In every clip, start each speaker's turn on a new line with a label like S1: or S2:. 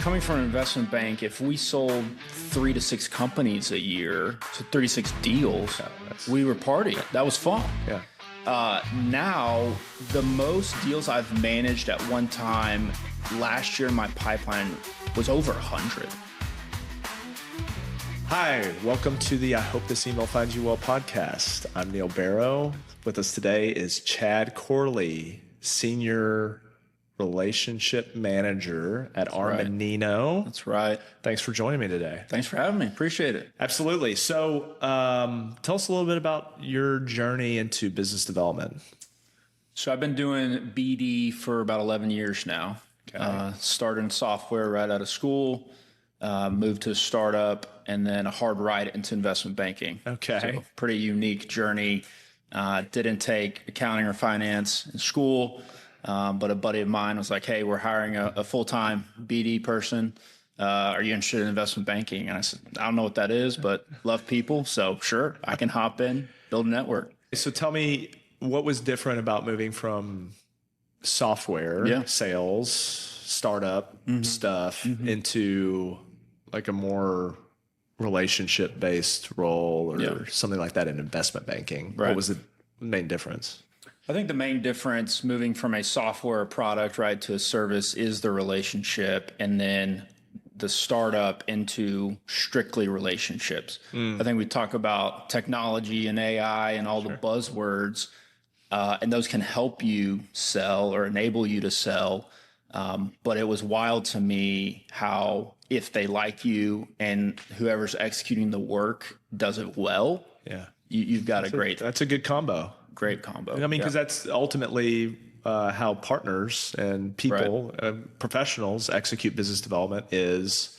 S1: Coming from an investment bank, if we sold 3 to 6 companies a year, so 36 deals, we were partying. That was fun.
S2: Yeah.
S1: Now, the most deals I've managed at one time last year in my pipeline was over 100.
S2: Hi, welcome to the I Hope This Email Finds You Well podcast. I'm Neil Barrow. With us today is Chad Corley, Senior Relationship Manager at Armanino.
S1: That's right.
S2: Thanks for joining me today.
S1: Thanks for having me. Appreciate it.
S2: Absolutely. So tell us a little bit about your journey into business development.
S1: So I've been doing BD for about 11 years now.
S2: Okay.
S1: Started in software right out of school, moved to a startup, and then a hard ride into investment banking.
S2: Okay.
S1: So pretty unique journey. Didn't take accounting or finance in school, but a buddy of mine was like, hey, we're hiring a full-time BD person. Are you interested in investment banking? And I said, I don't know what that is, but love people. So sure, I can hop in, build a network.
S2: So tell me, what was different about moving from software, sales, startup stuff into like a more relationship-based role or something like that in investment banking?
S1: Right.
S2: What was the main difference?
S1: I think the main difference moving from a software product, right, to a service is the relationship, and then the startup into strictly relationships. I think we talk about technology and AI and all the buzzwords, and those can help you sell or enable you to sell. But it was wild to me how if they like you and whoever's executing the work does it well, you've got
S2: That's a good combo.
S1: Great combo.
S2: I mean, because that's ultimately how partners and people, professionals execute business development is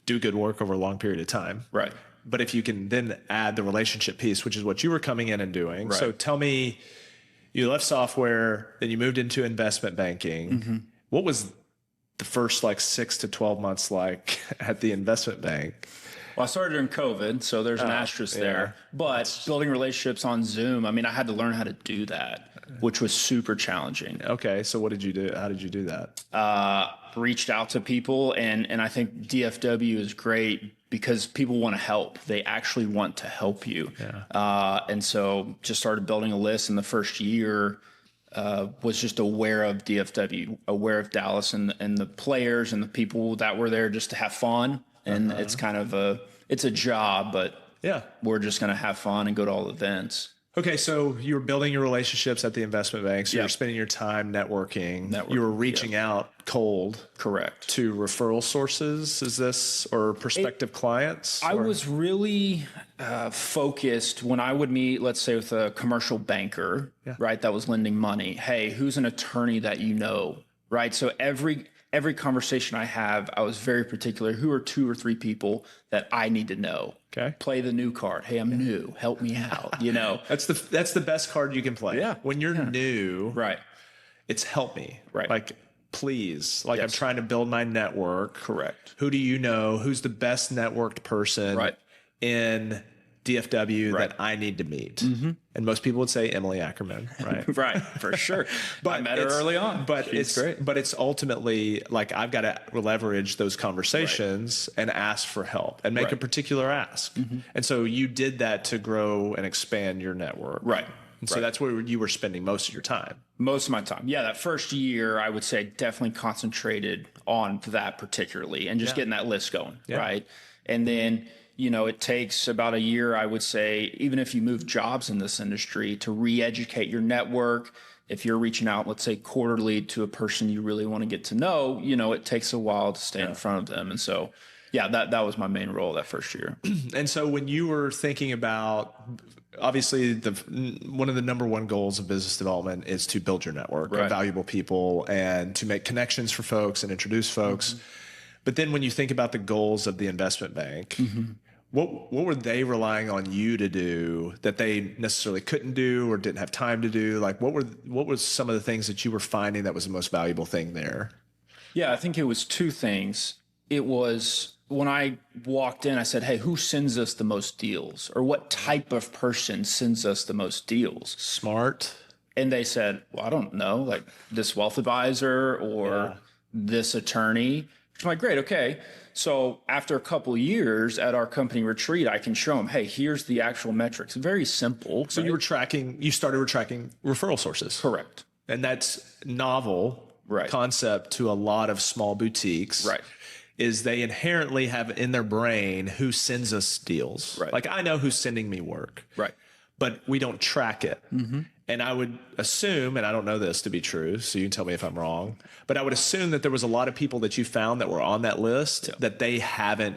S2: do good work over a long period of time.
S1: Right.
S2: But if you can then add the relationship piece, which is what you were coming in and doing.
S1: Right.
S2: So tell me, you left software, then you moved into investment banking. What was the first 6 to 12 months like at the investment bank?
S1: Well, I started during COVID, so there's an asterisk there. But building relationships on Zoom, I mean, I had to learn how to do that, which was super challenging.
S2: Okay, so what did you do? How did you do that?
S1: Reached out to people, and I think DFW is great because people want to help. They actually want to help you. And so just started building a list in the first year. Was just aware of DFW, aware of Dallas and the players and the people that were there just to have fun. And it's kind of it's a job, but we're just going to have fun and go to all the events.
S2: Okay, so you were building your relationships at the investment bank. So you were spending your time networking. You were reaching out cold.
S1: Correct.
S2: To referral sources, is this, or prospective clients?
S1: I was really focused when I would meet, let's say, with a commercial banker, right, that was lending money. Hey, who's an attorney that you know, right? So every conversation I have, I was very particular. Who are 2 or 3 people that I need to know?
S2: Okay.
S1: Play the new card. Hey, I'm new. Help me out.
S2: That's the best card you can play.
S1: Yeah.
S2: When you're new,
S1: right?
S2: It's help me.
S1: Right.
S2: Like, please. Like, I'm trying to build my network.
S1: Correct.
S2: Who do you know? Who's the best networked person in DFW that I need to meet? And most people would say Emily Ackerman, right?
S1: Right, for sure. But I met her early on.
S2: But
S1: She's great.
S2: But it's ultimately like I've got to leverage those conversations and ask for help and make a particular ask. And so you did that to grow and expand your network.
S1: Right.
S2: And so that's where you were spending most of your time.
S1: Most of my time. Yeah, that first year, I would say I definitely concentrated on that particularly and just getting that list going, right? And then it takes about a year, I would say, even if you move jobs in this industry, to re-educate your network. If you're reaching out, let's say quarterly to a person you really want to get to know, it takes a while to stay in front of them. And so, that was my main role that first year.
S2: And so when you were thinking about, obviously, one of the number one goals of business development is to build your network of valuable people and to make connections for folks and introduce folks. But then when you think about the goals of the investment bank, what were they relying on you to do that they necessarily couldn't do or didn't have time to do? Like, what was some of the things that you were finding that was the most valuable thing there?
S1: Yeah, I think it was 2 things. It was when I walked in, I said, hey, who sends us the most deals? Or what type of person sends us the most deals?
S2: Smart.
S1: And they said, well, I don't know, like this wealth advisor or this attorney. I'm like, great, okay. So after a couple of years at our company retreat, I can show them, hey, here's the actual metrics. Very simple.
S2: So you started tracking referral sources.
S1: Correct.
S2: And that's novel concept to a lot of small boutiques.
S1: Right.
S2: Is they inherently have in their brain who sends us deals.
S1: Right.
S2: Like I know who's sending me work.
S1: Right.
S2: But we don't track it.
S1: Mm-hmm.
S2: And I would assume, and I don't know this to be true, so you can tell me if I'm wrong, but I would assume that there was a lot of people that you found that were on that list that they haven't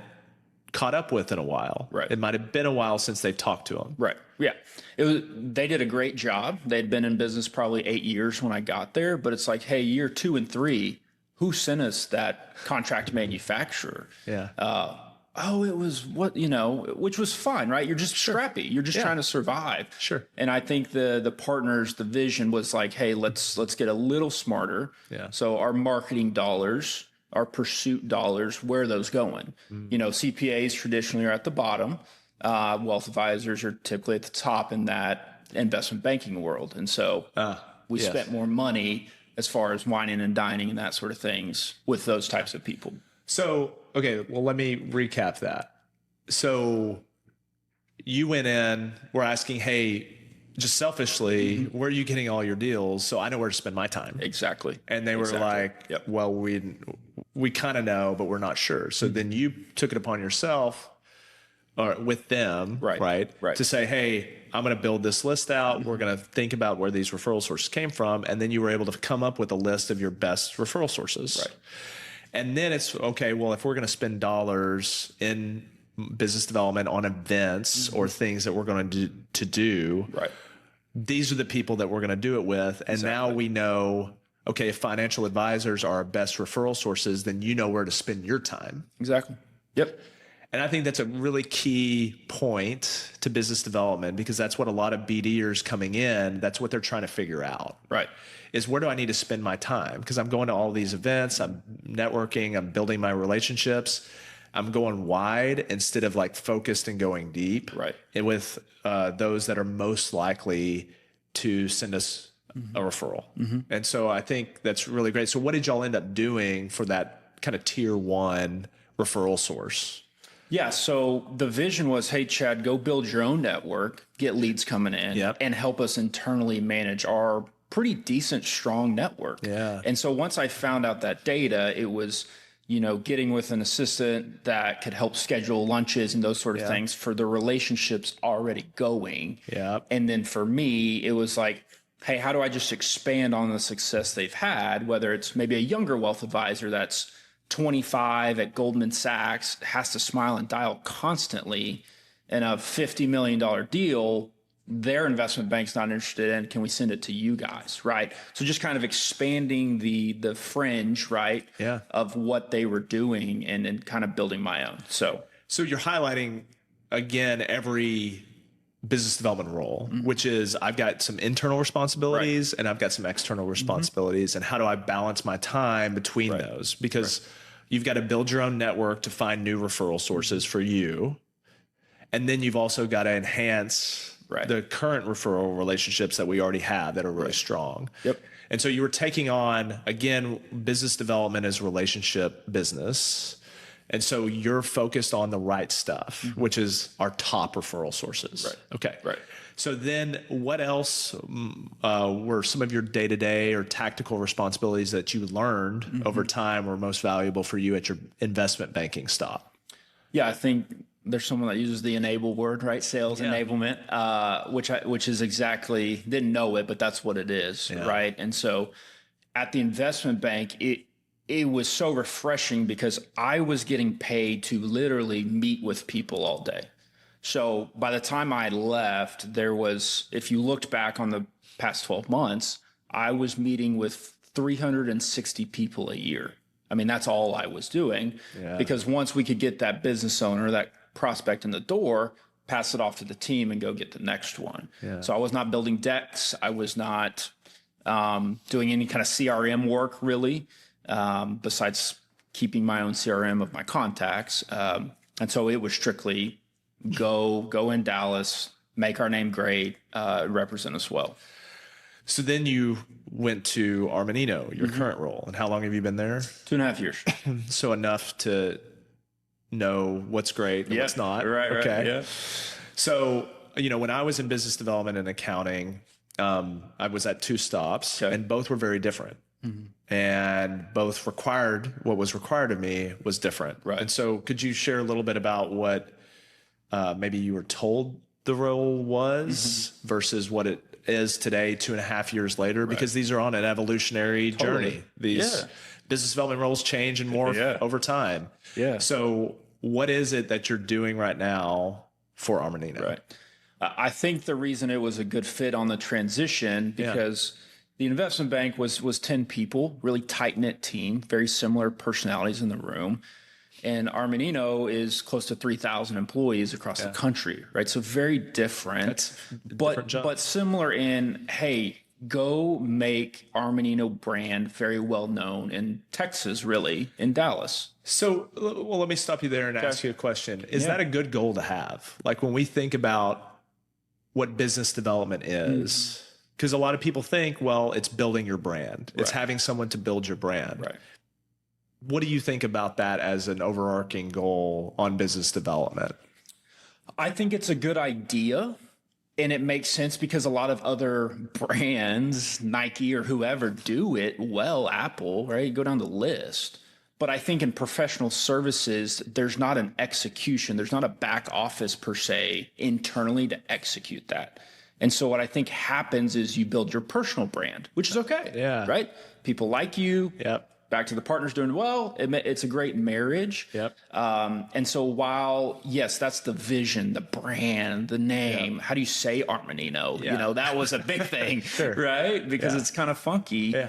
S2: caught up with in a while.
S1: Right.
S2: It might have been a while since they've talked to them.
S1: Right. Yeah. They did a great job. They'd been in business probably 8 years when I got there, but it's like, hey, year 2 and 3, who sent us that contract manufacturer?
S2: Yeah.
S1: It was which was fine, right? You're just scrappy. You're just trying to survive.
S2: Sure.
S1: And I think the partners, the vision was like, hey, let's get a little smarter.
S2: Yeah.
S1: So our marketing dollars, our pursuit dollars, where are those going? CPAs traditionally are at the bottom. Wealth advisors are typically at the top in that investment banking world. And so we spent more money as far as wining and dining and that sort of things with those types of people.
S2: So, okay, well, let me recap that. So you went in, we're asking, hey, just selfishly, where are you getting all your deals? So I know where to spend my time.
S1: Exactly.
S2: And they were like, well, we kind of know, but we're not sure. So then you took it upon yourself or with them, right? To say, hey, I'm going to build this list out. We're going to think about where these referral sources came from. And then you were able to come up with a list of your best referral sources. Right. And then it's, okay, well, if we're going to spend dollars in business development on events or things that we're going to do, these are the people that we're going to do it with. And now we know, okay, if financial advisors are our best referral sources, then you know where to spend your time.
S1: Exactly. Yep.
S2: And I think that's a really key point to business development because that's what a lot of BDers coming in, that's what they're trying to figure out.
S1: Right.
S2: Is where do I need to spend my time? Because I'm going to all these events, I'm networking, I'm building my relationships. I'm going wide instead of like focused and going deep.
S1: Right.
S2: And with those that are most likely to send us a referral. And so I think that's really great. So what did y'all end up doing for that kind of tier 1 referral source?
S1: Yeah. So the vision was, hey, Chad, go build your own network, get leads coming in and help us internally manage our pretty decent, strong network. Yeah. And so once I found out that data, it was, getting with an assistant that could help schedule lunches and those sort of things for the relationships already going. Yeah. And then for me, it was like, hey, how do I just expand on the success they've had, whether it's maybe a younger wealth advisor that's 25 at Goldman Sachs, has to smile and dial constantly, and a $50 million deal, their investment bank's not interested in, can we send it to you guys, right? So just kind of expanding the fringe, right, of what they were doing and kind of building my own. So
S2: you're highlighting, again, every business development role, which is I've got some internal responsibilities and I've got some external responsibilities. And how do I balance my time between those? Because you've got to build your own network to find new referral sources for you. And then you've also got to enhance the current referral relationships that we already have that are really strong. Yep. And so you were taking on, again, business development as relationship business. And so you're focused on the right stuff, which is our top referral sources. Right. Okay. Right. So then what else were some of your day-to-day or tactical responsibilities that you learned over time were most valuable for you at your investment banking stop?
S1: Yeah, I think there's someone that uses the enable word, right? Sales enablement, which is exactly, didn't know it, but that's what it is, right? And so at the investment bank, it was so refreshing because I was getting paid to literally meet with people all day. So by the time I left, there was, if you looked back on the past 12 months, I was meeting with 360 people a year. I mean, that's all I was doing because once we could get that business owner, that prospect in the door, pass it off to the team and go get the next one. Yeah. So I was not building decks. I was not doing any kind of CRM work really, besides keeping my own CRM of my contacts. And so it was strictly go in Dallas, make our name great, represent us well.
S2: So then you went to Armanino, your current role. And how long have you been there?
S1: 2.5 years.
S2: So enough to know what's great and what's not.
S1: Right.
S2: Okay.
S1: Yeah.
S2: So, when I was in business development and accounting, I was at two stops and both were very different. And both what was required of me was different.
S1: Right.
S2: And so could you share a little bit about what maybe you were told the role was versus what it is today, 2.5 years later, because these are on an evolutionary journey. These business development roles change and morph over time.
S1: Yeah.
S2: So what is it that you're doing right now for Armanino?
S1: Right. I think the reason it was a good fit on the transition, because the investment bank was 10 people, really tight-knit team, very similar personalities in the room. And Armanino is close to 3,000 employees across the country, right? So very different, but similar in, hey, go make Armanino brand very well known in Texas, really, in Dallas.
S2: So, well, let me stop you there and ask you a question. Is that a good goal to have? Like when we think about what business development is, because a lot of people think, well, it's building your brand. It's having someone to build your brand.
S1: Right.
S2: What do you think about that as an overarching goal on business development?
S1: I think it's a good idea, and it makes sense because a lot of other brands, Nike or whoever, do it well, Apple, right? Go down the list. But I think in professional services, there's not an execution. There's not a back office per se internally to execute that. And so what I think happens is you build your personal brand, which is okay. Yeah. Right? People like you.
S2: Yep.
S1: Back to the partners doing well. It's a great marriage.
S2: Yep.
S1: And so while, yes, that's the vision, the brand, the name, how do you say Armanino?
S2: Yeah.
S1: That was a big thing, right? Because it's kind of funky. Yeah.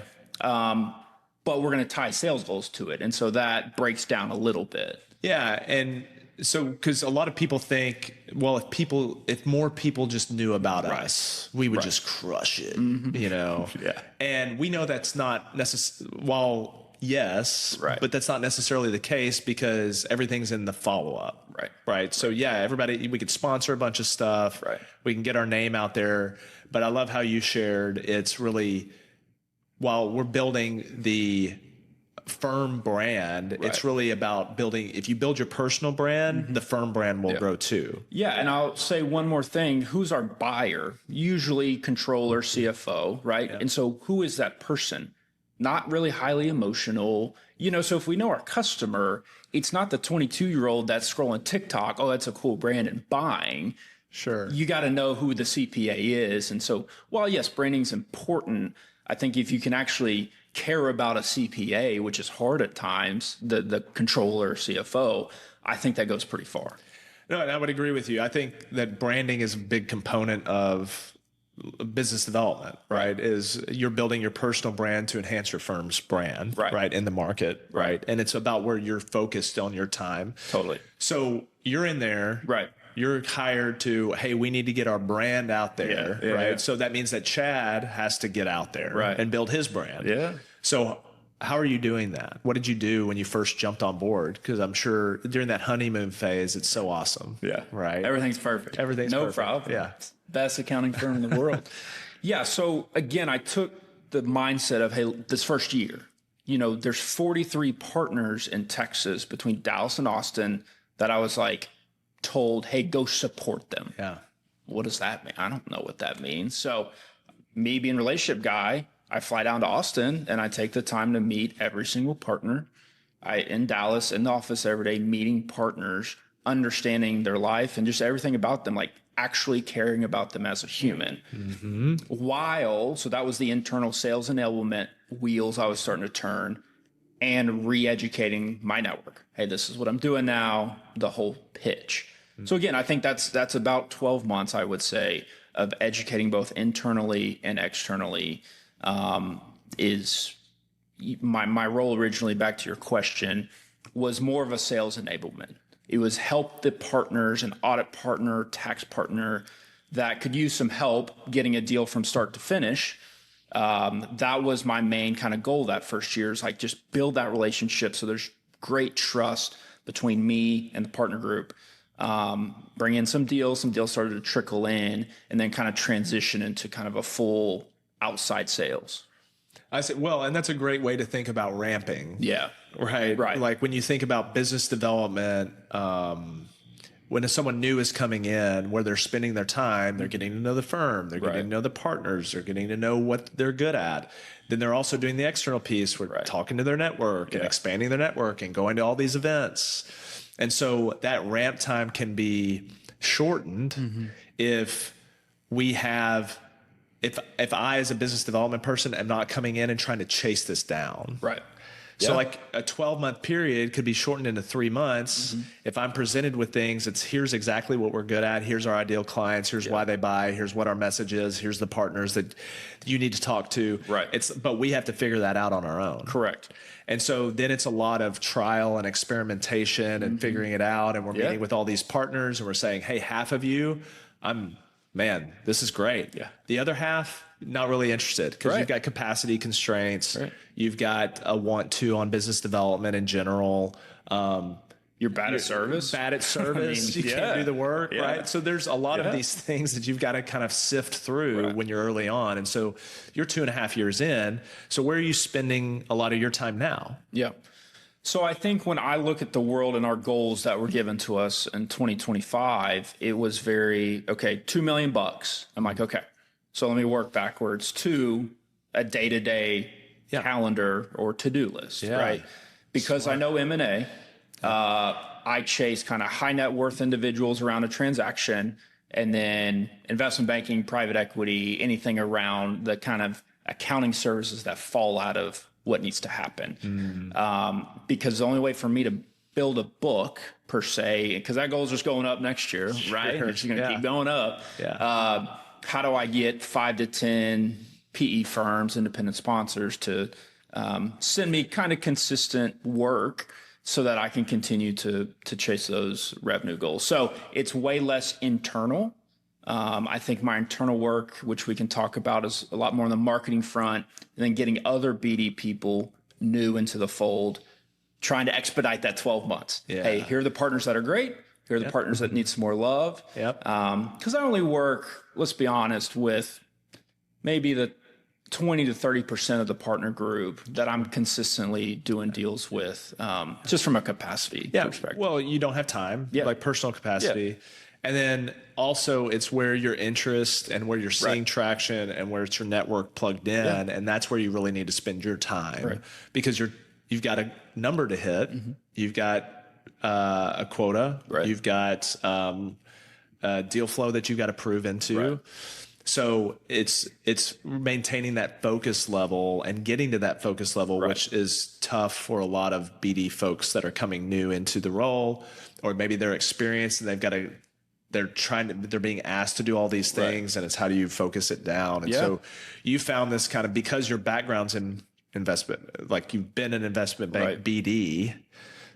S1: But we're going to tie sales goals to it. And so that breaks down a little bit.
S2: Yeah. And so, because a lot of people think, well, if more people just knew about us, we would just crush it,
S1: Yeah.
S2: And we know that's not necessarily, but that's not necessarily the case because everything's in the follow-up. Right. So everybody, we could sponsor a bunch of stuff.
S1: Right.
S2: We can get our name out there. But I love how you shared, it's really, while we're building the firm brand, it's really about building. If you build your personal brand, the firm brand will grow too.
S1: Yeah. And I'll say one more thing. Who's our buyer? Usually controller, CFO, right? And so who is that person? Not really highly emotional. So if we know our customer, it's not the 22-year-old that's scrolling TikTok. Oh, that's a cool brand and buying.
S2: Sure.
S1: You got to know who the CPA is. And so while yes, branding's important, I think if you can actually care about a CPA, which is hard at times, the controller, CFO, I think that goes pretty far.
S2: No, and I would agree with you. I think that branding is a big component of business development, right? Is you're building your personal brand to enhance your firm's brand, right, in the market, right? And it's about where you're focused on your time.
S1: Totally.
S2: So you're in there,
S1: right?
S2: You're hired to, hey, we need to get our brand out there, right? Yeah. So that means that Chad has to get out there and build his brand.
S1: Yeah.
S2: So how are you doing that? What did you do when you first jumped on board? Because I'm sure during that honeymoon phase, it's so awesome.
S1: Yeah.
S2: Right.
S1: Everything's perfect.
S2: Everything's
S1: no
S2: perfect.
S1: problem.
S2: Yeah.
S1: Best accounting firm in the world. Yeah. So again, I took the mindset of, hey, this first year, there's 43 partners in Texas between Dallas and Austin that I was like, told, hey, go support them.
S2: Yeah.
S1: What does that mean? I don't know what that means. So me being a relationship guy, I fly down to Austin and I take the time to meet every single partner. In Dallas, in the office every day, meeting partners, understanding their life and just everything about them, like actually caring about them as a human. So that was the internal sales enablement wheels I was starting to turn. And re-educating my network. Hey, this is what I'm doing now, the whole pitch. So again, I think that's about 12 months, I would say, of educating both internally and externally. Is my role originally, back to your question, was more of a sales enablement. It was help the partners, an audit partner, tax partner that could use some help getting a deal from start to finish. That was my main kind of goal that first year, is like just build that relationship so there's great trust between me and the partner group. Bring in some deals started to trickle in, and then kind of transition into kind of a full outside sales.
S2: I said, well, and that's a great way to think about ramping.
S1: Yeah.
S2: Right.
S1: Right.
S2: Like when you think about business development, when someone new is coming in, where they're spending their time, they're getting to know the firm, they're getting to know the partners, they're getting to know what they're good at. Then they're also doing the external piece. We're talking to their network and expanding their network and going to all these events. And so that ramp time can be shortened if we have, if I, as a business development person, am not coming in and trying to chase this down.
S1: Right.
S2: So like a 12-month period could be shortened into 3 months. If I'm presented with things, it's here's exactly what we're good at. Here's our ideal clients. Here's why they buy. Here's what our message is. Here's the partners that you need to talk to.
S1: Right.
S2: But we have to figure that out on our own.
S1: Correct.
S2: And so then it's a lot of trial and experimentation and figuring it out. And we're meeting with all these partners and we're saying, hey, half of you, man, this is great. Yeah. The other half, not really interested because you've got capacity constraints. You've got a want to on business development in general.
S1: You're bad at service.
S2: Bad at service. You can't do the work, right? So there's a lot of these things that you've got to kind of sift through when you're early on. And so you're 2.5 years in. So where are you spending a lot of your time now?
S1: Yeah. So I think when I look at the world and our goals that were given to us in 2025, it was very, okay, $2 million. I'm like, okay, so let me work backwards to a day-to-day calendar or to-do list, right? Because I know M&A, I chase kind of high net worth individuals around a transaction, and then investment banking, private equity, anything around the kind of accounting services that fall out of what needs to happen. Because the only way for me to build a book per se, because that goal is just going up next year, right? It's going to keep going up. How do I get 5 to 10 PE firms, independent sponsors to send me kind of consistent work so that I can continue to chase those revenue goals? So it's way less internal. I think my internal work, which we can talk about, is a lot more on the marketing front, and then getting other BD people new into the fold, trying to expedite that 12 months. Hey, here are the partners that are great. Here are the partners that need some more love. Because I only work, let's be honest, with maybe the 20 to 30% of the partner group that I'm consistently doing deals with, just from a capacity perspective.
S2: Well, you don't have time, like personal capacity. And then also it's where your interest and where you're seeing traction and where it's your network plugged in. And that's where you really need to spend your time because you've got a number to hit. You've got a quota. You've got deal flow that you've got to prove into. So it's maintaining that focus level and getting to that focus level, which is tough for a lot of BD folks that are coming new into the role, or maybe they're experienced and they're being asked to do all these things, and it's how do you focus it down? And so you found this kind of, because your background's in investment, like you've been an investment bank BD,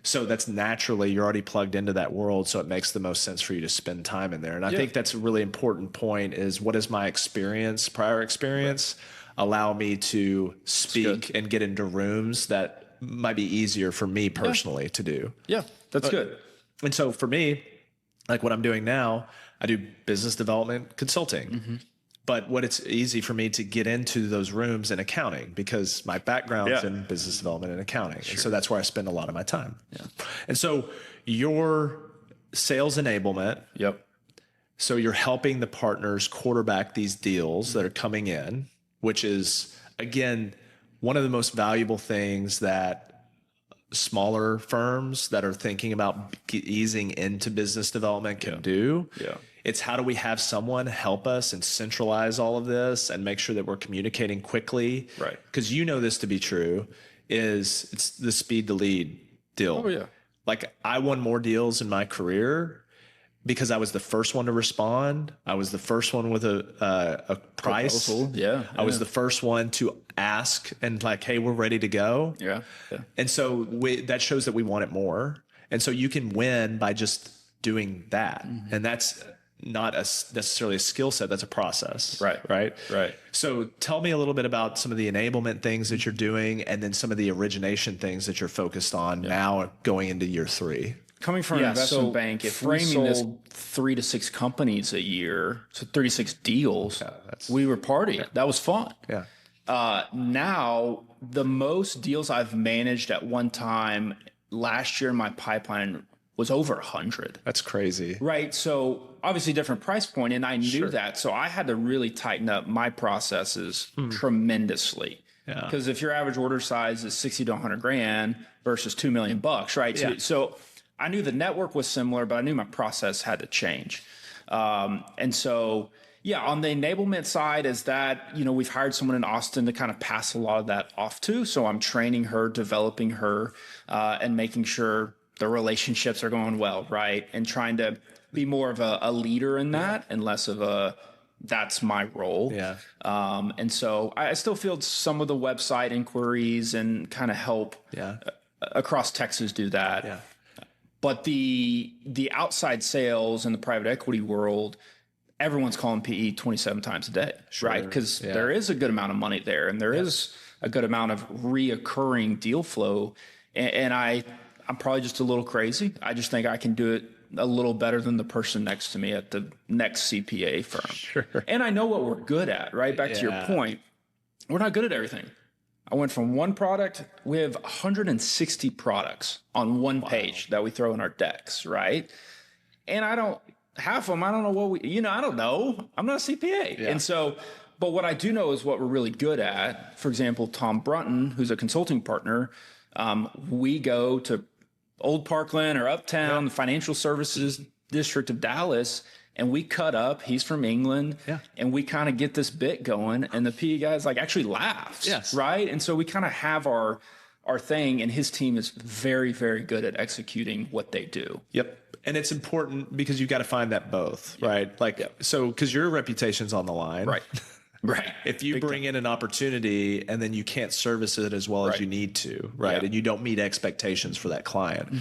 S2: so that's naturally, you're already plugged into that world. So it makes the most sense for you to spend time in there. And I think that's a really important point is, what is my experience, prior experience, allow me to speak and get into rooms that might be easier for me personally to do.
S1: That's good.
S2: And so for me, like what I'm doing now, I do business development consulting. But what it's easy for me to get into those rooms in accounting because my background's in business development and accounting. And so that's where I spend a lot of my time. And so your sales enablement. So you're helping the partners quarterback these deals that are coming in, which is, again, one of the most valuable things that smaller firms that are thinking about easing into business development can do. It's how do we have someone help us and centralize all of this and make sure that we're communicating quickly. Because you know this to be true, is it's the speed to lead deal. Like I won more deals in my career because I was the first one to respond. I was the first one with a price. I was the first one to ask and like, hey, we're ready to go. And so that shows that we want it more. And so you can win by just doing that. And that's not necessarily a skill set. That's a process. Right. So tell me a little bit about some of the enablement things that you're doing and then some of the origination things that you're focused on now going into year 3.
S1: coming from an investment bank, if we
S2: framing this,
S1: sold 3 to 6 companies a year, so 36 deals, we were partying. That was fun.
S2: Yeah.
S1: Now, the most deals I've managed at one time last year in my pipeline was over 100.
S2: That's crazy.
S1: Right. So obviously different price point, and I knew that. So I had to really tighten up my processes tremendously.
S2: Yeah.
S1: Because if your average order size is 60 to 100 grand versus $2 million, right?
S2: Yeah.
S1: So I knew the network was similar, but I knew my process had to change. And so, yeah, on the enablement side is that, you know, we've hired someone in Austin to kind of pass a lot of that off to. So I'm training her, developing her, and making sure the relationships are going well, right? And trying to be more of a leader in that and less of a, that's my role.
S2: Yeah.
S1: And so I still field some of the website inquiries and kind of help across Texas do that.
S2: Yeah.
S1: But the outside sales in the private equity world, everyone's calling PE 27 times a day, right? Because there is a good amount of money there, and there is a good amount of reoccurring deal flow. And I'm probably just a little crazy. I just think I can do it a little better than the person next to me at the next CPA firm.
S2: Sure.
S1: And I know what we're good at, right? Back to your point, we're not good at everything. I went from one product. We have 160 products on one page that we throw in our decks, right? And half of them, I don't know what I don't know. I'm not a CPA.
S2: Yeah.
S1: And so, but what I do know is what we're really good at. For example, Tom Brunton, who's a consulting partner, we go to Old Parkland or Uptown, the financial services district of Dallas, and we cut up. He's from England, and we kind of get this bit going, and the PE guy's like actually laughs, right? And so we kind of have our thing, and his team is very, very good at executing what they do.
S2: Yep. And it's important because you've got to find that both, right? Like, so, because your reputation's on the line.
S1: Right. Right.
S2: If you bring in an opportunity and then you can't service it as well as you need to, right? And you don't meet expectations for that client.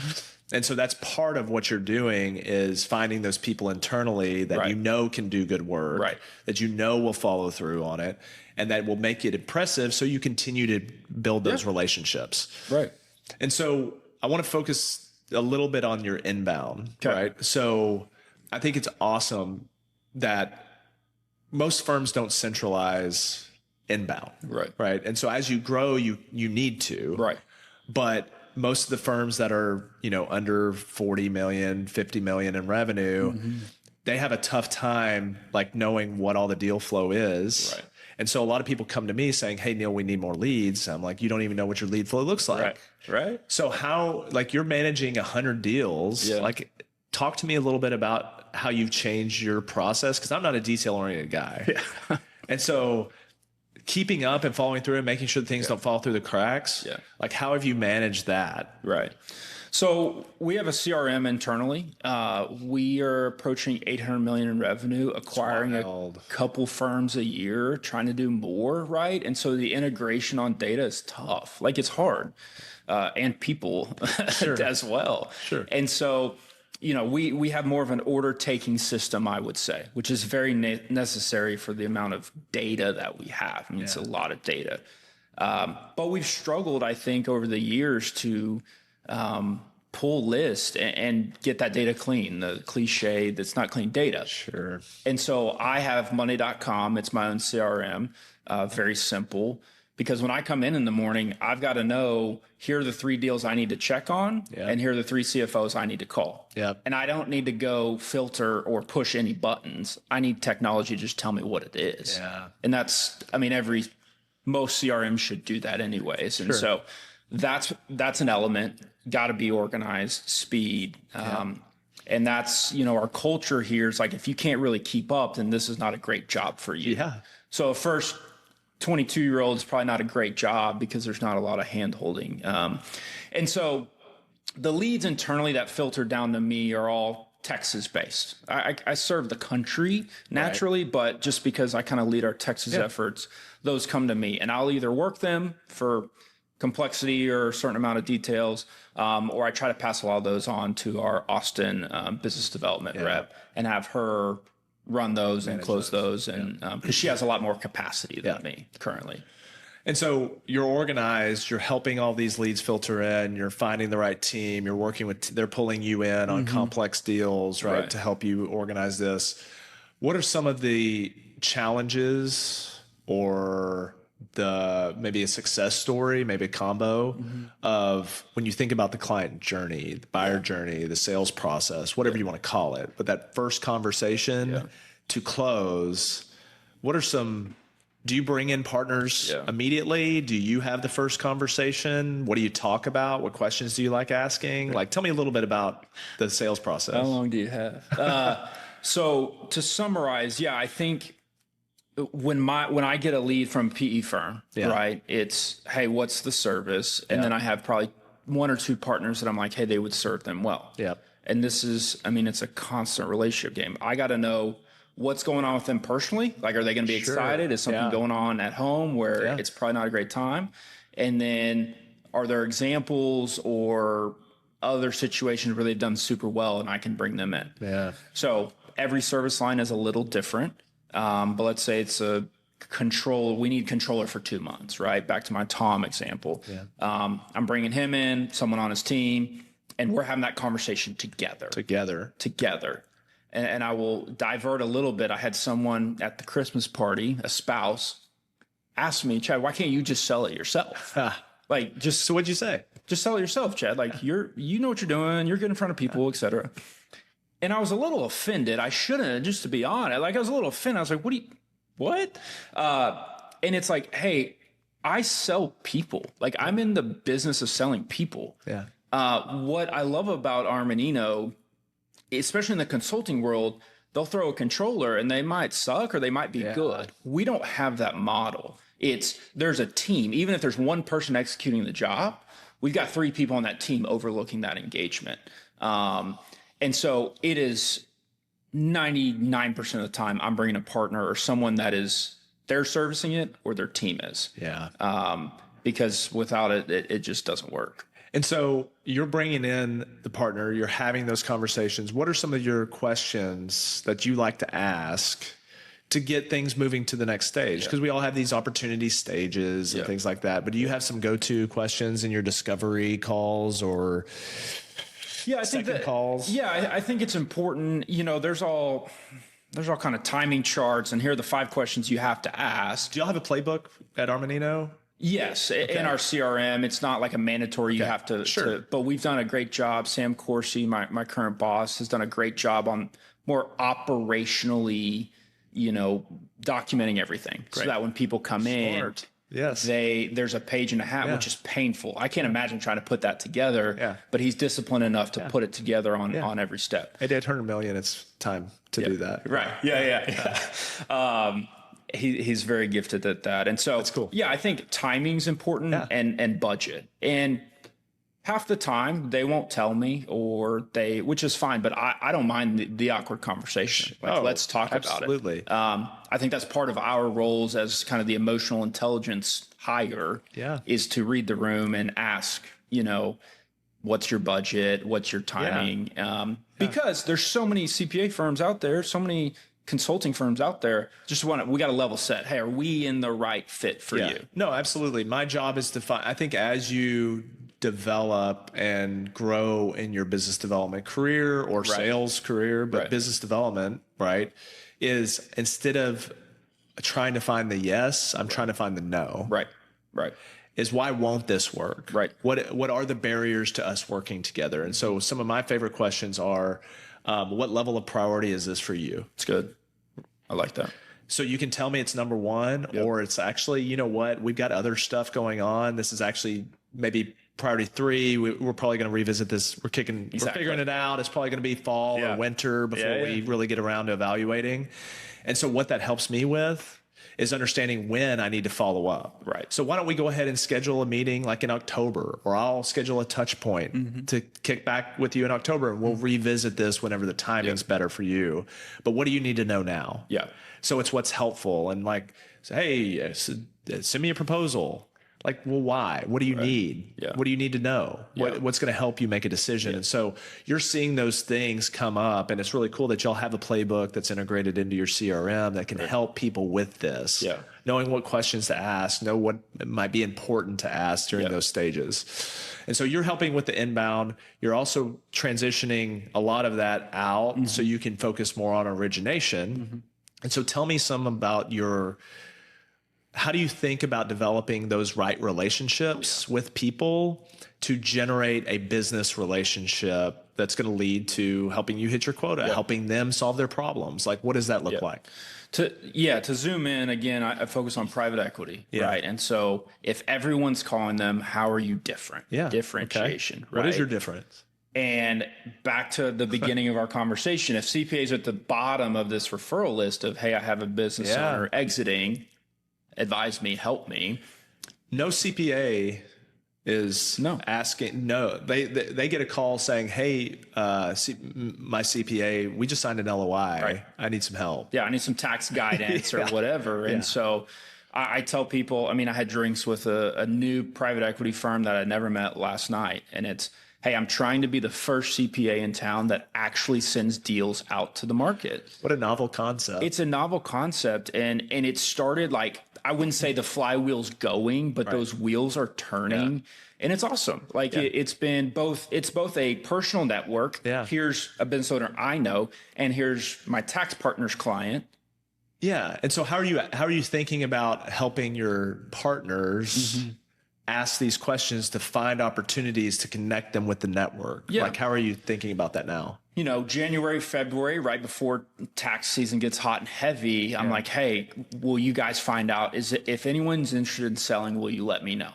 S2: And so that's part of what you're doing is finding those people internally that you know can do good work, that you know will follow through on it, and that will make it impressive so you continue to build those relationships.
S1: Right.
S2: And so I want to focus a little bit on your inbound, right? So I think it's awesome that most firms don't centralize inbound, right? And so as you grow, you need to, but most of the firms that are, under 40 million, 50 million in revenue, they have a tough time like knowing what all the deal flow is. Right. And so a lot of people come to me saying, "Hey, Neil, we need more leads." I'm like, "You don't even know what your lead flow looks like." Right. So how, like, you're managing 100 deals, like, talk to me a little bit about how you've changed your process, because I'm not a detail-oriented guy. And so keeping up and following through and making sure that things don't fall through the cracks, like, how have you managed that?
S1: Right. So we have a CRM internally. We are approaching 800 million in revenue, acquiring a couple firms a year, trying to do more, right? And so the integration on data is tough. Like, it's hard. And people as well. And so, we have more of an order taking system, I would say, which is very necessary for the amount of data that we have. I mean, it's a lot of data. But we've struggled, I think, over the years to pull list and get that data clean, the cliche that's not clean data. And so I have money.com. It's my own CRM, very simple. Because when I come in the morning, I've got to know, here are the 3 deals I need to check on, and here are the 3 CFOs I need to call. And I don't need to go filter or push any buttons. I need technology to just tell me what it is. And that's, most CRMs should do that anyways. And so that's an element, got to be organized, speed. And that's, our culture here is like, if you can't really keep up, then this is not a great job for you. So first, 22-year-old is probably not a great job because there's not a lot of hand holding. And so the leads internally that filter down to me are all Texas based. I serve the country naturally, but just because I kind of lead our Texas efforts, those come to me, and I'll either work them for complexity or a certain amount of details, or I try to pass a lot of those on to our Austin business development rep and have her run those and close those, and because she has a lot more capacity than me currently.
S2: And so you're organized, you're helping all these leads filter in, you're finding the right team, you're working with, they're pulling you in on complex deals, right, to help you organize this. What are some of the challenges or maybe a success story, maybe a combo of when you think about the client journey, the buyer journey, the sales process, whatever you want to call it, but that first conversation to close, what are some, do you bring in partners immediately? Do you have the first conversation? What do you talk about? What questions do you like asking? Like, tell me a little bit about the sales process.
S1: How long do you have? So to summarize, I think when I get a lead from a PE firm, right, it's, hey, what's the service? And then I have probably one or two partners that I'm like, hey, they would serve them well. And this is, I mean, it's a constant relationship game. I got to know what's going on with them personally. Like, are they going to be excited? Is something going on at home where it's probably not a great time? And then are there examples or other situations where they've done super well and I can bring them in? So every service line is a little different. But let's say it's a we need controller for 2 months, right? Back to my Tom example. I'm bringing him in, someone on his team, and we're having that conversation together. And I will divert a little bit. I had someone at the Christmas party, a spouse, ask me, Chad, why can't you just sell it yourself?
S2: So what'd you say?
S1: Just sell it yourself, Chad. Like, you know what you're doing. You're good in front of people, et cetera. And I was a little offended. I shouldn't, just to be honest. Like, I was a little offended. I was like, what? And it's like, hey, I sell people. Like, I'm in the business of selling people. What I love about Armanino, especially in the consulting world, they'll throw a controller and they might suck or they might be good. We don't have that model. There's a team. Even if there's one person executing the job, we've got 3 people on that team overlooking that engagement. And so it is 99% of the time I'm bringing a partner or someone that they're servicing it or their team is. Because without it, it just doesn't work.
S2: And so you're bringing in the partner, you're having those conversations. What are some of your questions that you like to ask to get things moving to the next stage? Because we all have these opportunity stages and things like that. But do you have some go-to questions in your discovery calls or
S1: I think
S2: calls?
S1: I think it's important. You know, there's all kind of timing charts, and here are the 5 questions you have to ask.
S2: Do y'all have a playbook at Armanino?
S1: Yes, in our CRM, it's not like a mandatory you have to, but we've done a great job. Sam Corsi, my current boss, has done a great job on more operationally, documenting everything so that when people come in, there's a page and a half, which is painful. I can't imagine trying to put that together, but he's disciplined enough to put it together on every step.
S2: Hey, Dad, $100 million, it's time to do that.
S1: Right. He's very gifted at that. And so,
S2: that's cool.
S1: I think timing's important and budget. And half the time they won't tell me which is fine, but I don't mind the awkward conversation. Let's talk about it. I think that's part of our roles as kind of the emotional intelligence hire is to read the room and ask, what's your budget? What's your timing? Because there's so many CPA firms out there, so many consulting firms out there. We got to level set. Hey, are we in the right fit for you?
S2: No, absolutely. My job is to find, I think as you develop and grow in your business development career or sales career, but business development, is instead of trying to find the yes, I'm trying to find the no.
S1: Right.
S2: Is why won't this work?
S1: Right.
S2: What are the barriers to us working together? And so some of my favorite questions are, what level of priority is this for you?
S1: It's good. I like that.
S2: So you can tell me it's number 1, or it's actually, you know what, we've got other stuff going on. This is actually maybe priority 3. We're probably going to revisit this. We're figuring it out. It's probably going to be fall or winter before we really get around to evaluating. And so what that helps me with is understanding when I need to follow up.
S1: Right.
S2: So why don't we go ahead and schedule a meeting like in October, or I'll schedule a touch point to kick back with you in October, and we'll revisit this whenever the timing's better for you. But what do you need to know now?
S1: Yeah.
S2: So it's what's helpful, and like, say, hey, send me a proposal. Like, well, why? What do you need?
S1: Yeah.
S2: What do you need to know? What's going to help you make a decision? And so you're seeing those things come up, and it's really cool that y'all have a playbook that's integrated into your CRM that can help people with this.
S1: Yeah.
S2: Knowing what questions to ask, know what might be important to ask during those stages. And so you're helping with the inbound. You're also transitioning a lot of that out so you can focus more on origination. And so tell me some about how do you think about developing those right relationships with people to generate a business relationship that's going to lead to helping you hit your quota, helping them solve their problems? Like, what does that look like?
S1: To zoom in again, I focus on private equity, right? And so if everyone's calling them, how are you different? Differentiation, right?
S2: What is your difference?
S1: And back to the beginning of our conversation, if CPA is at the bottom of this referral list of, hey, I have a business owner exiting, advise me, help me.
S2: No CPA is asking. No, they get a call saying, hey, my CPA, we just signed an LOI. I need some help.
S1: Yeah, I need some tax guidance or whatever. And so I tell people, I mean, I had drinks with a new private equity firm that I never met last night. And it's, hey, I'm trying to be the first CPA in town that actually sends deals out to the market.
S2: What a novel concept.
S1: It's a novel concept. And it started like, I wouldn't say the flywheel's going, but those wheels are turning. And it's awesome. Like it's both a personal network. Here's a business owner I know, and here's my tax partner's client.
S2: Yeah. And so how are you thinking about helping your partners ask these questions to find opportunities to connect them with the network? Like, how are you thinking about that now?
S1: You know, January, February, right before tax season gets hot and heavy, I'm like, hey, will you guys find out? If anyone's interested in selling, will you let me know?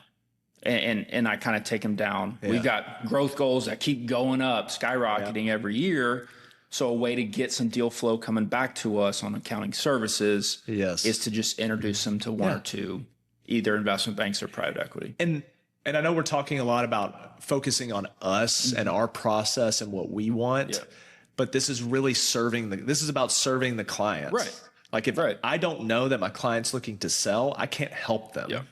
S1: And I kind of take them down. We've got growth goals that keep going up, skyrocketing every year. So a way to get some deal flow coming back to us on accounting services is to just introduce them to one or two, either investment banks or private equity.
S2: And I know we're talking a lot about focusing on us and our process and what we want, but this is really this is about serving the clients.
S1: Right.
S2: Like if I don't know that my client's looking to sell, I can't help them.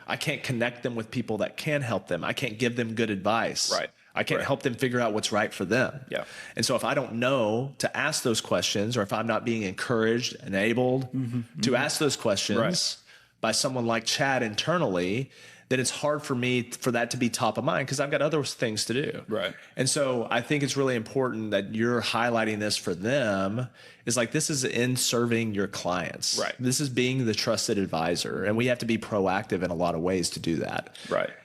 S2: I can't connect them with people that can help them. I can't give them good advice. I can't help them figure out what's right for them. And so if I don't know to ask those questions, or if I'm not being encouraged, enabled to ask those questions by someone like Chad internally, then it's hard for me for that to be top of mind because I've got other things to do. And so I think it's really important that you're highlighting this for them, is like, this is in serving your clients. This is being the trusted advisor, and we have to be proactive in a lot of ways to do that.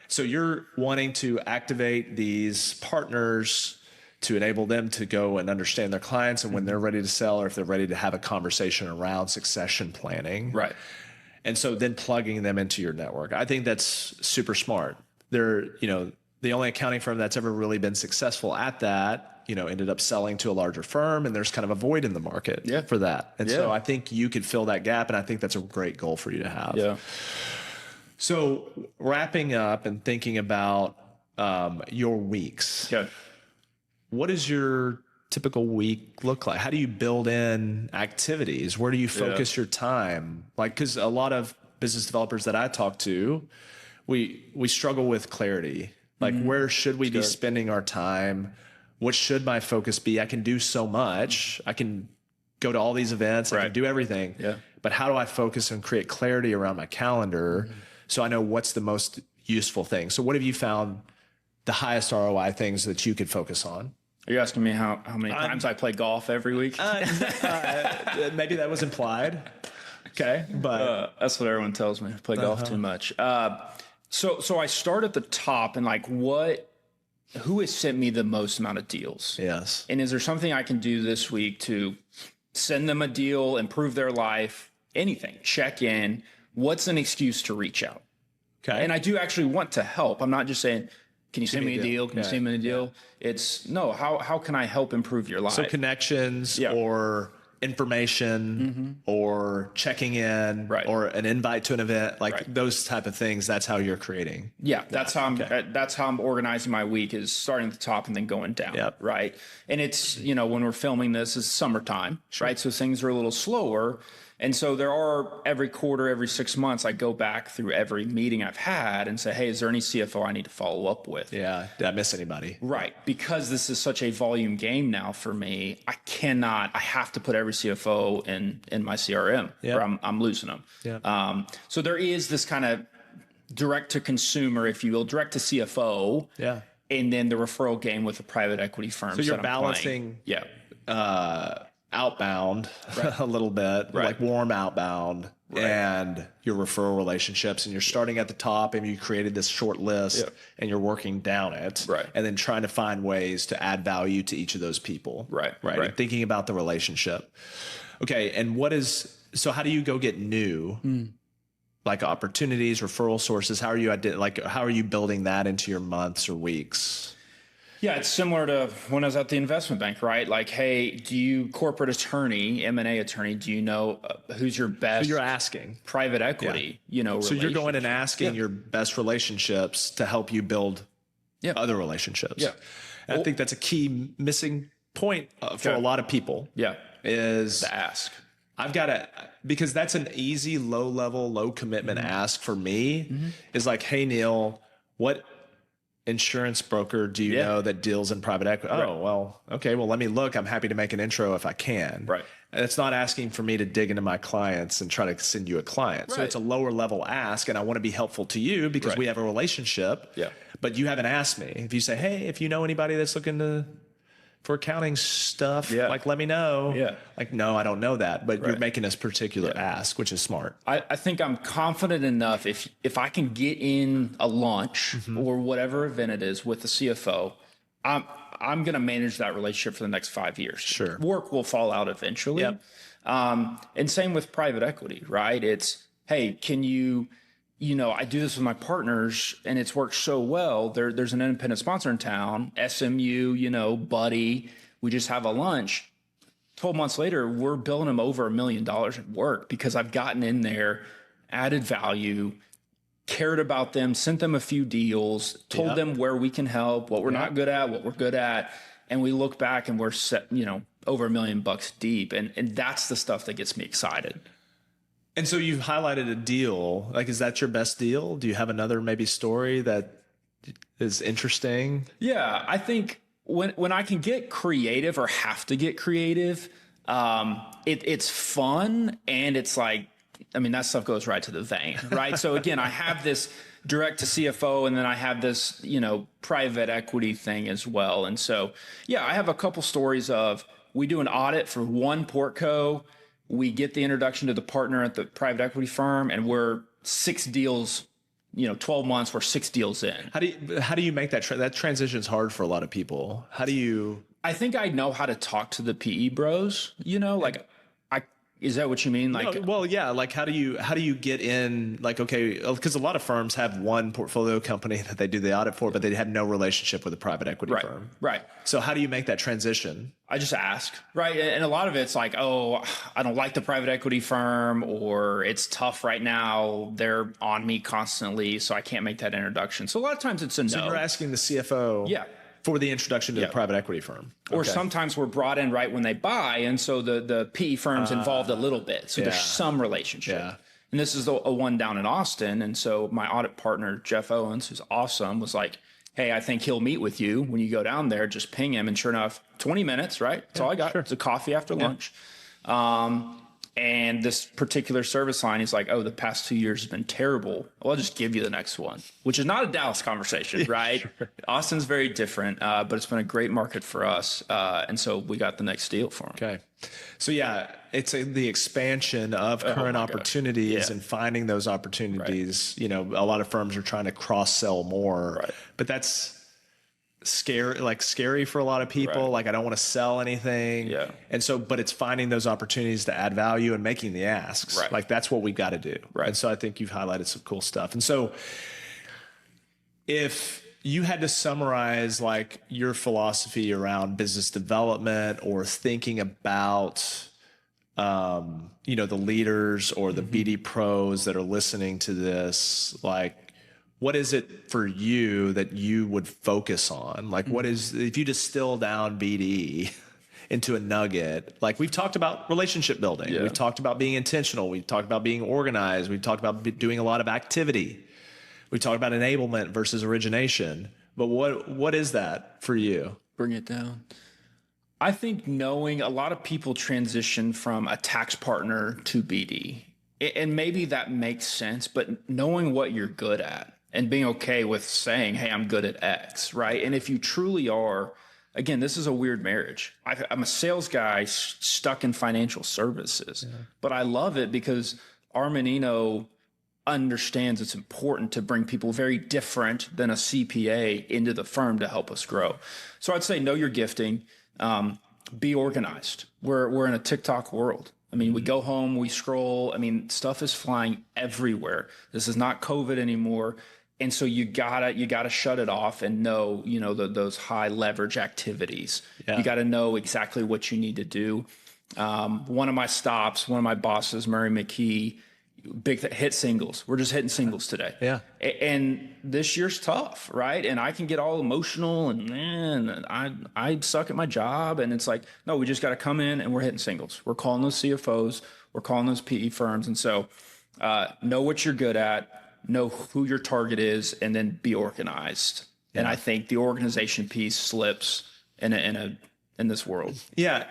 S2: So you're wanting to activate these partners to enable them to go and understand their clients, and when they're ready to sell, or if they're ready to have a conversation around succession planning. And so then plugging them into your network. I think that's super smart. They're, the only accounting firm that's ever really been successful at that, ended up selling to a larger firm, and there's kind of a void in the market for that. And so I think you could fill that gap, and I think that's a great goal for you to have. So wrapping up and thinking about your weeks, what does your typical week look like? How do you build in activities? Where do you focus your time? Like, because a lot of business developers that I talk to, we struggle with clarity. Like, where should we be spending our time? What should my focus be? I can do so much. I can go to all these events. I can do everything. But how do I focus and create clarity around my calendar so I know what's the most useful thing? So what have you found the highest ROI things that you could focus on?
S1: Are you asking me how many times I play golf every week?
S2: Maybe that was implied. Okay, but
S1: that's what everyone tells me. I play golf too much. So I start at the top and like, who has sent me the most amount of deals? And is there something I can do this week to send them a deal, improve their life, anything, check in? What's an excuse to reach out? And I do actually want to help. I'm not just saying, can you send me a deal? Can you send me a deal? It's no, how can I help improve your life?
S2: So connections or information or checking in or an invite to an event, like those type of things. That's how you're creating.
S1: That's how I'm organizing my week, is starting at the top and then going down. Right. And it's, when we're filming this, it's summertime, right? So things are a little slower. And so there are every quarter, every 6 months, I go back through every meeting I've had and say, hey, is there any CFO I need to follow up with?
S2: Yeah. Did I miss anybody?
S1: Right. Because this is such a volume game now for me, I have to put every CFO in my CRM or I'm losing them.
S2: Yeah.
S1: So there is this kind of direct to consumer, if you will, direct to CFO.
S2: Yeah.
S1: And then the referral game with the private equity firms.
S2: So you're balancing outbound a little bit, like warm outbound, and your referral relationships. And you're starting at the top and you created this short list and you're working down it.
S1: Right.
S2: And then trying to find ways to add value to each of those people.
S1: Right.
S2: And thinking about the relationship. Okay. And so how do you go get new like opportunities, referral sources? How are you building that into your months or weeks?
S1: Yeah, it's similar to when I was at the investment bank, right? Like, hey, do you corporate attorney, M&A attorney, do you know who's your best?
S2: So you're asking
S1: private equity,
S2: So you're going and asking your best relationships to help you build other relationships. Yeah. And I think that's a key missing point for a lot of people.
S1: Yeah.
S2: Is
S1: to ask.
S2: I've got to, because that's an easy, low level, low commitment ask for me is like, hey, Neil, what insurance broker do you know that deals in private equity? Oh, well, okay. Well, let me look. I'm happy to make an intro if I can.
S1: Right.
S2: And it's not asking for me to dig into my clients and try to send you a client. Right. So it's a lower level ask, and I want to be helpful to you because we have a relationship. Yeah. But you haven't asked me. If you say, hey, if you know anybody that's looking for accounting stuff, like, let me know. Yeah. Like, no, I don't know that, but you're making this particular ask, which is smart.
S1: I think I'm confident enough if I can get in a lunch or whatever event it is with the CFO, I'm going to manage that relationship for the next 5 years.
S2: Sure.
S1: Work will fall out eventually. Yep. And same with private equity, right? It's, hey, can you I do this with my partners and it's worked so well. There's an independent sponsor in town, SMU, buddy. We just have a lunch. 12 months later, we're billing them over $1 million at work because I've gotten in there, added value, cared about them, sent them a few deals, told them where we can help, what we're not good at, what we're good at. And we look back and we're set, over $1 million deep. And that's the stuff that gets me excited.
S2: And so you've highlighted a deal. Like, is that your best deal? Do you have another maybe story that is interesting?
S1: Yeah, I think when I can get creative or have to get creative, it's fun. And it's like, that stuff goes right to the vein, right? So again, I have this direct to CFO and then I have this, private equity thing as well. And so, I have a couple stories of we do an audit for one portco. We get the introduction to the partner at the private equity firm, and we're 6 deals, 12 months, we're 6 deals in.
S2: How do you make that that transition is hard for a lot of people? How do you?
S1: I think I know how to talk to the PE bros, is that what you mean? Like,
S2: no, well, yeah. Like, how do you get in? Like, okay, because a lot of firms have one portfolio company that they do the audit for, but they have no relationship with a private equity firm.
S1: Right.
S2: So how do you make that transition?
S1: I just ask, right? And a lot of it's like, oh, I don't like the private equity firm, or it's tough right now. They're on me constantly, so I can't make that introduction. So a lot of times it's a no.
S2: So you're asking the CFO. For the introduction to the private equity firm.
S1: Or sometimes we're brought in right when they buy, and so the PE firm's involved a little bit. So there's some relationship. Yeah. And this is a one down in Austin. And so my audit partner, Jeff Owens, who's awesome, was like, hey, I think he'll meet with you when you go down there. Just ping him. And sure enough, 20 minutes, right? That's all I got. Sure. It's a coffee after lunch. And this particular service line, he's like, oh, the past 2 years has been terrible. Well, I'll just give you the next one, which is not a Dallas conversation, right? Sure. Austin's very different, but it's been a great market for us. And so we got the next deal for him.
S2: Okay. So, it's the expansion of current opportunities and finding those opportunities. Right. A lot of firms are trying to cross-sell more, but that's scary for a lot of people. Right. Like, I don't want to sell anything. Yeah. And so, but it's finding those opportunities to add value and making the asks. Right. Like, that's what we've got to do. Right. And so I think you've highlighted some cool stuff. And so if you had to summarize like your philosophy around business development or thinking about, the leaders or the BD pros that are listening to this, like, what is it for you that you would focus on? Like, what is, if you distill down BD into a nugget. Like we've talked about relationship building.
S1: Yeah.
S2: We've talked about being intentional. We've talked about being organized. We've talked about doing a lot of activity. We talked about enablement versus origination. But what is that for you?
S1: Bring it down. I think knowing a lot of people transition from a tax partner to BD, and maybe that makes sense, but knowing what you're good at and being okay with saying, hey, I'm good at X, right? And if you truly are, again, this is a weird marriage. I'm a sales guy stuck in financial services, but I love it because Armanino understands it's important to bring people very different than a CPA into the firm to help us grow. So I'd say know your gifting. Be organized. We're in a TikTok world. I mean, we go home, we scroll. I mean, stuff is flying everywhere. This is not COVID anymore. And so you gotta shut it off and know, those high leverage activities. Yeah. You got to know exactly what you need to do. One of my bosses, Murray McKee, big hit singles. We're just hitting singles today.
S2: Yeah.
S1: And this year's tough, right? And I can get all emotional and man, I suck at my job. And it's like, no, we just got to come in and we're hitting singles. We're calling those CFOs. We're calling those PE firms. And so know what you're good at, know who your target is, and then be organized. Yeah. And I think the organization piece slips in this world.
S2: Yeah.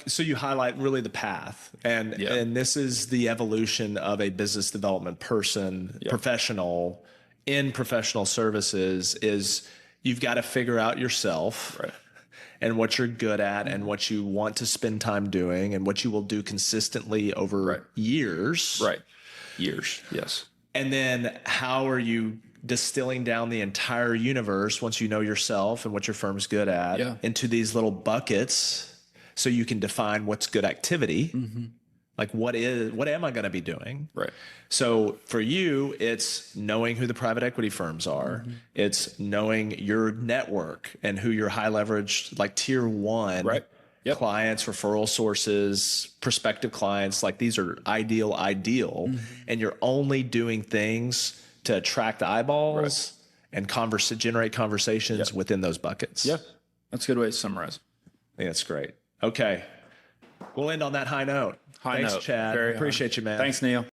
S2: So you highlight really the path, and this is the evolution of a business development person, professional in professional services. Is you've got to figure out yourself, right, and what you're good at, and what you want to spend time doing, and what you will do consistently over years.
S1: Right, years. Yes.
S2: And then how are you distilling down the entire universe once you know yourself and what your firm's good at into these little buckets? So you can define what's good activity. Mm-hmm. Like what am I going to be doing?
S1: Right.
S2: So for you, it's knowing who the private equity firms are. Mm-hmm. It's knowing your network and who your high leveraged, like tier one clients, referral sources, prospective clients. Like these are ideal. Mm-hmm. And you're only doing things to attract eyeballs and generate conversations within those buckets.
S1: Yeah. That's a good way to summarize.
S2: I think that's great. Okay. We'll end on that high note. Thanks, Chad. Appreciate you, man.
S1: Thanks, Neil.